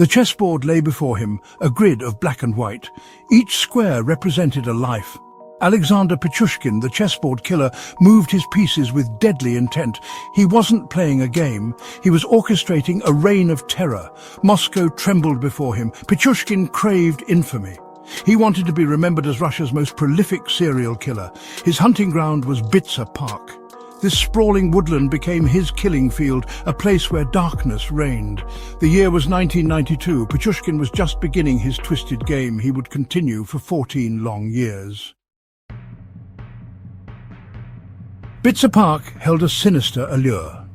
The chessboard lay before him, a grid of black and white. Each square represented a life. Alexander Pichushkin, the chessboard killer, moved his pieces with deadly intent. He wasn't playing a game. He was orchestrating a reign of terror. Moscow trembled before him. Pichushkin craved infamy. He wanted to be remembered as Russia's most prolific serial killer. His hunting ground was Bitsa Park. This sprawling woodland became his killing field, a place where darkness reigned. The year was 1992. Pichushkin was just beginning his twisted game. He would continue for 14 long years. Bitsa Park held a sinister allure.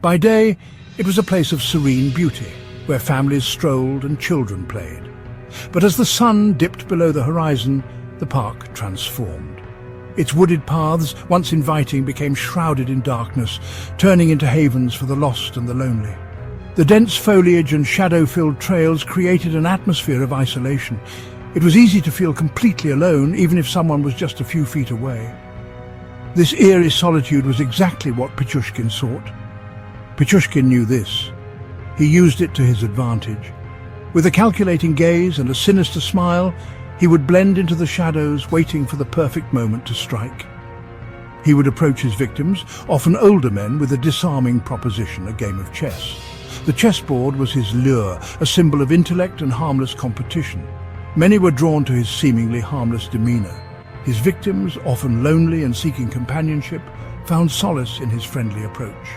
By day, it was a place of serene beauty, where families strolled and children played. But as the sun dipped below the horizon, the park transformed. Its wooded paths, once inviting, became shrouded in darkness, turning into havens for the lost and the lonely. The dense foliage and shadow-filled trails created an atmosphere of isolation. It was easy to feel completely alone, even if someone was just a few feet away. This eerie solitude was exactly what Pichushkin sought. Pichushkin knew this. He used it to his advantage. With a calculating gaze and a sinister smile, he would blend into the shadows, waiting for the perfect moment to strike. He would approach his victims, often older men, with a disarming proposition, a game of chess. The chessboard was his lure, a symbol of intellect and harmless competition. Many were drawn to his seemingly harmless demeanor. His victims, often lonely and seeking companionship, found solace in his friendly approach.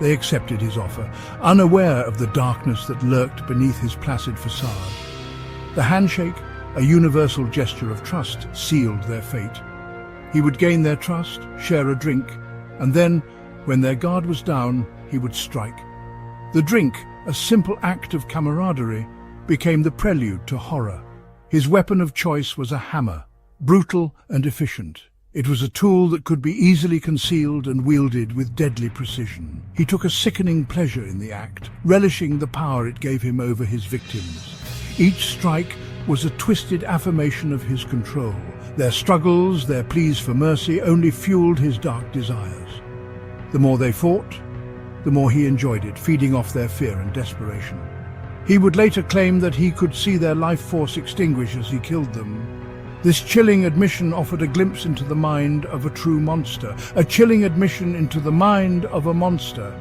They accepted his offer, unaware of the darkness that lurked beneath his placid facade. The handshake, a universal gesture of trust, sealed their fate. He would gain their trust, share a drink, and then, when their guard was down, he would strike. The drink, a simple act of camaraderie, became the prelude to horror. His weapon of choice was a hammer, brutal and efficient. It was a tool that could be easily concealed and wielded with deadly precision. He took a sickening pleasure in the act, relishing the power it gave him over his victims. Each strike was a twisted affirmation of his control. Their struggles, their pleas for mercy, only fueled his dark desires. The more they fought, the more he enjoyed it, feeding off their fear and desperation. He would later claim that he could see their life force extinguish as he killed them. This chilling admission offered a glimpse into the mind of a true monster, a chilling admission into the mind of a monster.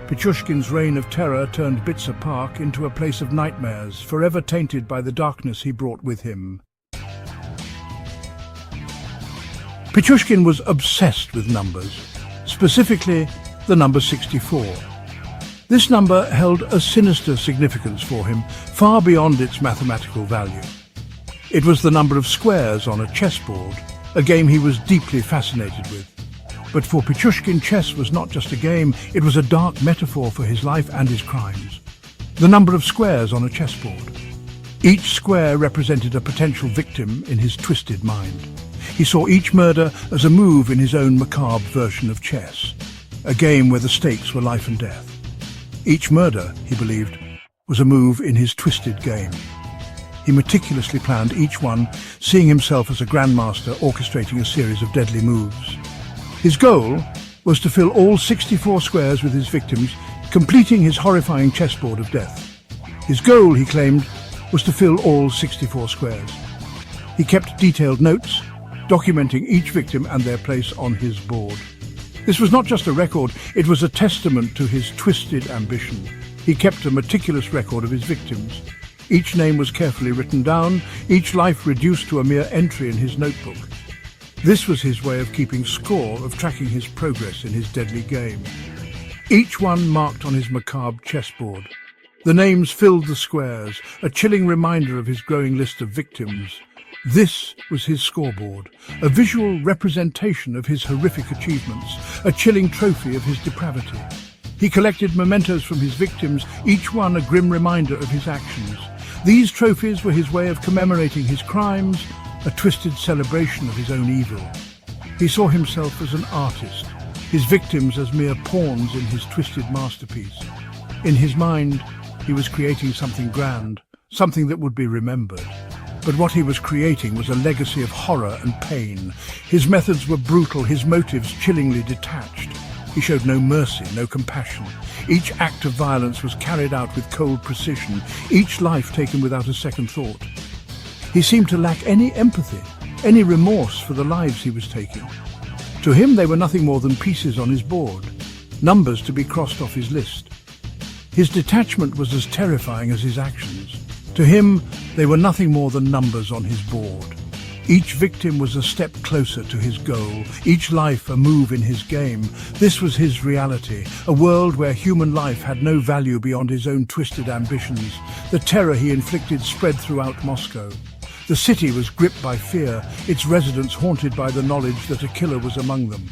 Pichushkin's reign of terror turned Bitsa Park into a place of nightmares, forever tainted by the darkness he brought with him. Pichushkin was obsessed with numbers, specifically the number 64. This number held a sinister significance for him, far beyond its mathematical value. It was the number of squares on a chessboard, a game he was deeply fascinated with. But for Pichushkin, chess was not just a game, it was a dark metaphor for his life and his crimes. The number of squares on a chessboard. Each square represented a potential victim in his twisted mind. He saw each murder as a move in his own macabre version of chess, a game where the stakes were life and death. Each murder, he believed, was a move in his twisted game. He meticulously planned each one, seeing himself as a grandmaster orchestrating a series of deadly moves. His goal was to fill all 64 squares with his victims, completing his horrifying chessboard of death. His goal, he claimed, was to fill all 64 squares. He kept detailed notes, documenting each victim and their place on his board. This was not just a record, it was a testament to his twisted ambition. He kept a meticulous record of his victims. Each name was carefully written down, each life reduced to a mere entry in his notebook. This was his way of keeping score, of tracking his progress in his deadly game. Each one marked on his macabre chessboard. The names filled the squares, a chilling reminder of his growing list of victims. This was his scoreboard, a visual representation of his horrific achievements, a chilling trophy of his depravity. He collected mementos from his victims, each one a grim reminder of his actions. These trophies were his way of commemorating his crimes, a twisted celebration of his own evil. He saw himself as an artist, his victims as mere pawns in his twisted masterpiece. In his mind, he was creating something grand, something that would be remembered. But what he was creating was a legacy of horror and pain. His methods were brutal, his motives chillingly detached. He showed no mercy, no compassion. Each act of violence was carried out with cold precision, each life taken without a second thought. He seemed to lack any empathy, any remorse for the lives he was taking. To him, they were nothing more than pieces on his board, numbers to be crossed off his list. His detachment was as terrifying as his actions. To him, they were nothing more than numbers on his board. Each victim was a step closer to his goal, each life a move in his game. This was his reality, a world where human life had no value beyond his own twisted ambitions. The terror he inflicted spread throughout Moscow. The city was gripped by fear, its residents haunted by the knowledge that a killer was among them.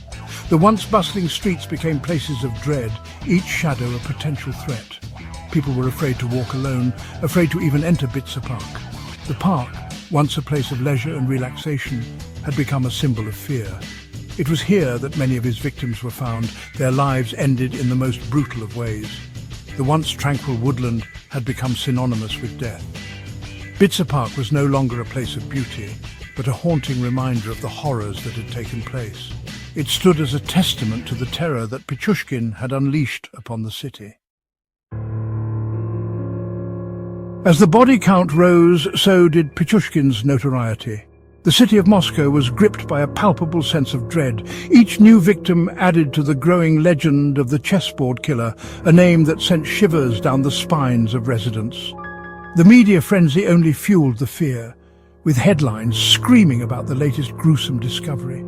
The once bustling streets became places of dread, each shadow a potential threat. People were afraid to walk alone, afraid to even enter Bitsa Park. The park, once a place of leisure and relaxation, had become a symbol of fear. It was here that many of his victims were found, their lives ended in the most brutal of ways. The once tranquil woodland had become synonymous with death. Bitsa Park was no longer a place of beauty, but a haunting reminder of the horrors that had taken place. It stood as a testament to the terror that Pichushkin had unleashed upon the city. As the body count rose, so did Pichushkin's notoriety. The city of Moscow was gripped by a palpable sense of dread. Each new victim added to the growing legend of the Chessboard Killer, a name that sent shivers down the spines of residents. The media frenzy only fueled the fear, with headlines screaming about the latest gruesome discovery.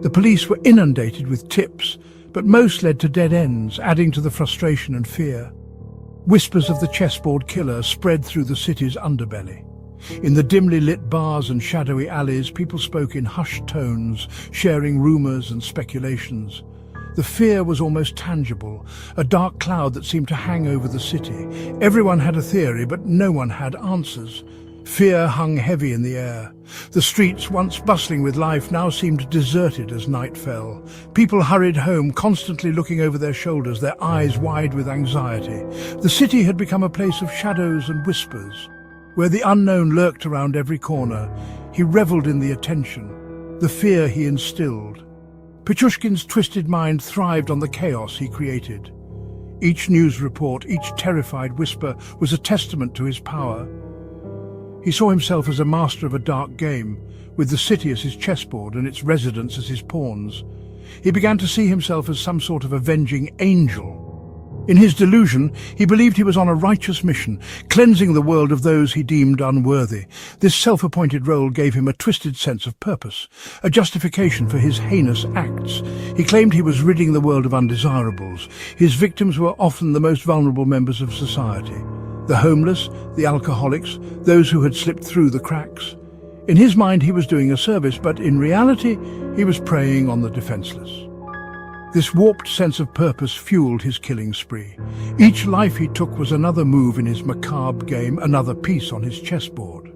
The police were inundated with tips, but most led to dead ends, adding to the frustration and fear. Whispers of the Chessboard Killer spread through the city's underbelly. In the dimly lit bars and shadowy alleys, people spoke in hushed tones, sharing rumors and speculations. The fear was almost tangible, a dark cloud that seemed to hang over the city. Everyone had a theory, but no one had answers. Fear hung heavy in the air. The streets, once bustling with life, now seemed deserted as night fell. People hurried home, constantly looking over their shoulders, their eyes wide with anxiety. The city had become a place of shadows and whispers. Where the unknown lurked around every corner, he reveled in the attention, the fear he instilled. Pichushkin's twisted mind thrived on the chaos he created. Each news report, each terrified whisper was a testament to his power. He saw himself as a master of a dark game, with the city as his chessboard and its residents as his pawns. He began to see himself as some sort of avenging angel. In his delusion, he believed he was on a righteous mission, cleansing the world of those he deemed unworthy. This self-appointed role gave him a twisted sense of purpose, a justification for his heinous acts. He claimed he was ridding the world of undesirables. His victims were often the most vulnerable members of society. The homeless, the alcoholics, those who had slipped through the cracks. In his mind, he was doing a service, but in reality, he was preying on the defenseless. This warped sense of purpose fueled his killing spree. Each life he took was another move in his macabre game, another piece on his chessboard.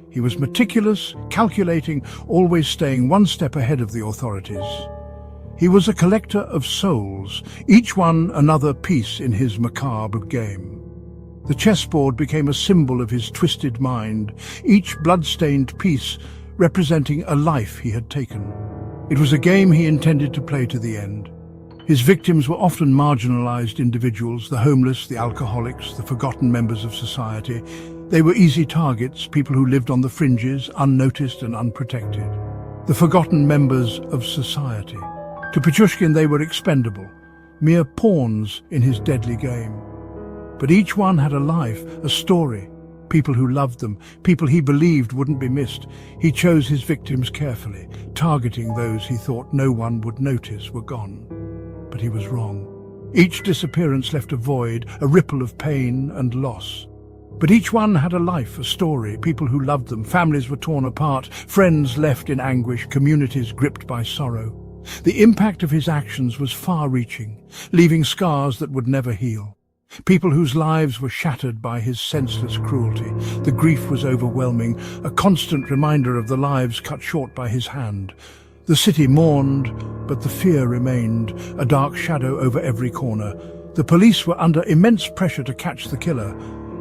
He was meticulous, calculating, always staying one step ahead of the authorities. He was a collector of souls, each one another piece in his macabre game. The chessboard became a symbol of his twisted mind, each blood-stained piece representing a life he had taken. It was a game he intended to play to the end. His victims were often marginalized individuals, the homeless, the alcoholics, the forgotten members of society. They were easy targets, people who lived on the fringes, unnoticed and unprotected. The forgotten members of society. To Pichushkin, they were expendable, mere pawns in his deadly game. But each one had a life, a story, people who loved them, people he believed wouldn't be missed. He chose his victims carefully, targeting those he thought no one would notice were gone. But he was wrong. Each disappearance left a void, a ripple of pain and loss. But each one had a life, a story, people who loved them, families were torn apart, friends left in anguish, communities gripped by sorrow. The impact of his actions was far-reaching, leaving scars that would never heal. People whose lives were shattered by his senseless cruelty. The grief was overwhelming, a constant reminder of the lives cut short by his hand. The city mourned, but the fear remained, a dark shadow over every corner. The police were under immense pressure to catch the killer,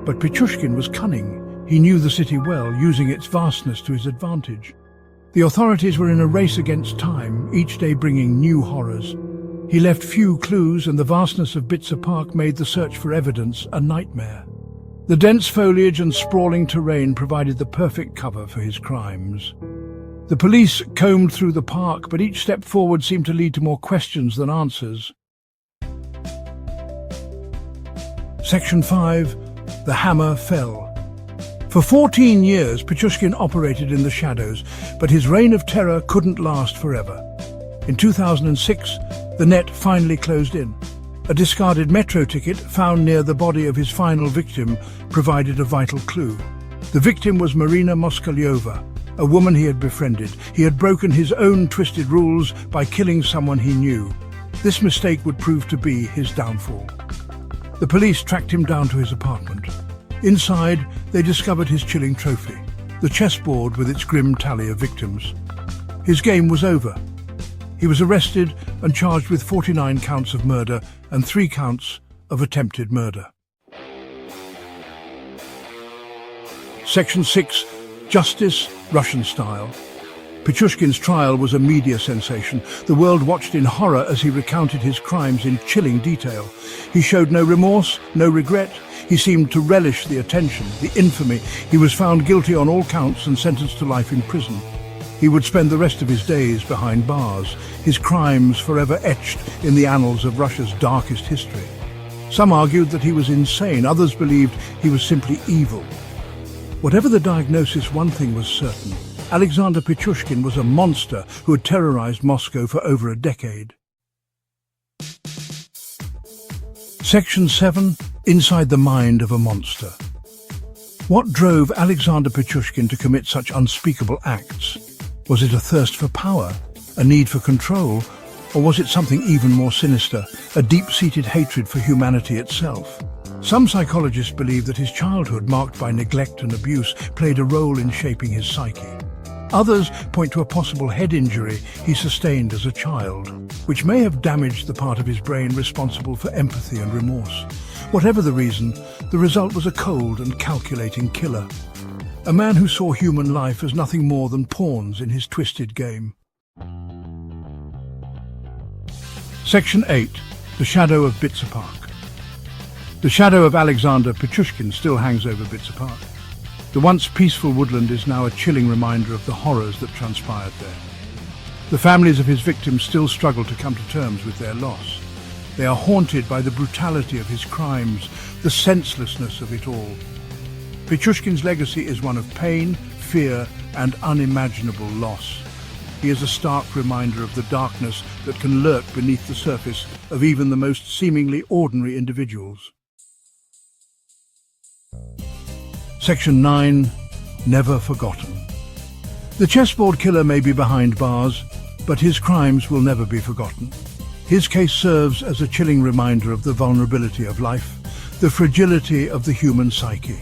but Pichushkin was cunning. He knew the city well, using its vastness to his advantage. The authorities were in a race against time, each day bringing new horrors. He left few clues, and the vastness of Bitzer Park made the search for evidence a nightmare. The dense foliage and sprawling terrain provided the perfect cover for his crimes. The police combed through the park, but each step forward seemed to lead to more questions than answers. Section 5. The Hammer Fell. For 14 years, Pichushkin operated in the shadows, but his reign of terror couldn't last forever. In 2006, the net finally closed in. A discarded metro ticket found near the body of his final victim provided a vital clue. The victim was Marina Moskalyova, a woman he had befriended. He had broken his own twisted rules by killing someone he knew. This mistake would prove to be his downfall. The police tracked him down to his apartment. Inside, they discovered his chilling trophy, the chessboard with its grim tally of victims. His game was over. He was arrested and charged with 49 counts of murder and 3 counts of attempted murder. Section 6. Justice, Russian style. Pichushkin's trial was a media sensation. The world watched in horror as he recounted his crimes in chilling detail. He showed no remorse, no regret. He seemed to relish the attention, the infamy. He was found guilty on all counts and sentenced to life in prison. He would spend the rest of his days behind bars, his crimes forever etched in the annals of Russia's darkest history. Some argued that he was insane, others believed he was simply evil. Whatever the diagnosis, one thing was certain. Alexander Pichushkin was a monster who had terrorized Moscow for over a decade. Section 7. Inside the Mind of a Monster. What drove Alexander Pichushkin to commit such unspeakable acts? Was it a thirst for power, a need for control, or was it something even more sinister, a deep-seated hatred for humanity itself? Some psychologists believe that his childhood, marked by neglect and abuse, played a role in shaping his psyche. Others point to a possible head injury he sustained as a child, which may have damaged the part of his brain responsible for empathy and remorse. Whatever the reason, the result was a cold and calculating killer. A man who saw human life as nothing more than pawns in his twisted game. Section 8. The Shadow of Bitzer Park. The shadow of Alexander Pichushkin still hangs over Bitzer Park. The once peaceful woodland is now a chilling reminder of the horrors that transpired there. The families of his victims still struggle to come to terms with their loss. They are haunted by the brutality of his crimes, the senselessness of it all. Pichushkin's legacy is one of pain, fear, and unimaginable loss. He is a stark reminder of the darkness that can lurk beneath the surface of even the most seemingly ordinary individuals. Section 9. Never Forgotten. The chessboard killer may be behind bars, but his crimes will never be forgotten. His case serves as a chilling reminder of the vulnerability of life, the fragility of the human psyche.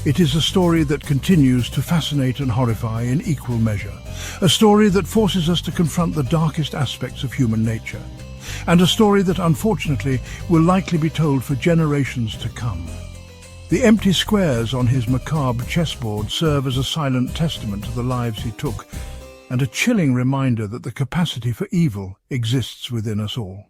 It is a story that continues to fascinate and horrify in equal measure, a story that forces us to confront the darkest aspects of human nature, and a story that unfortunately will likely be told for generations to come. The empty squares on his macabre chessboard serve as a silent testament to the lives he took, and a chilling reminder that the capacity for evil exists within us all.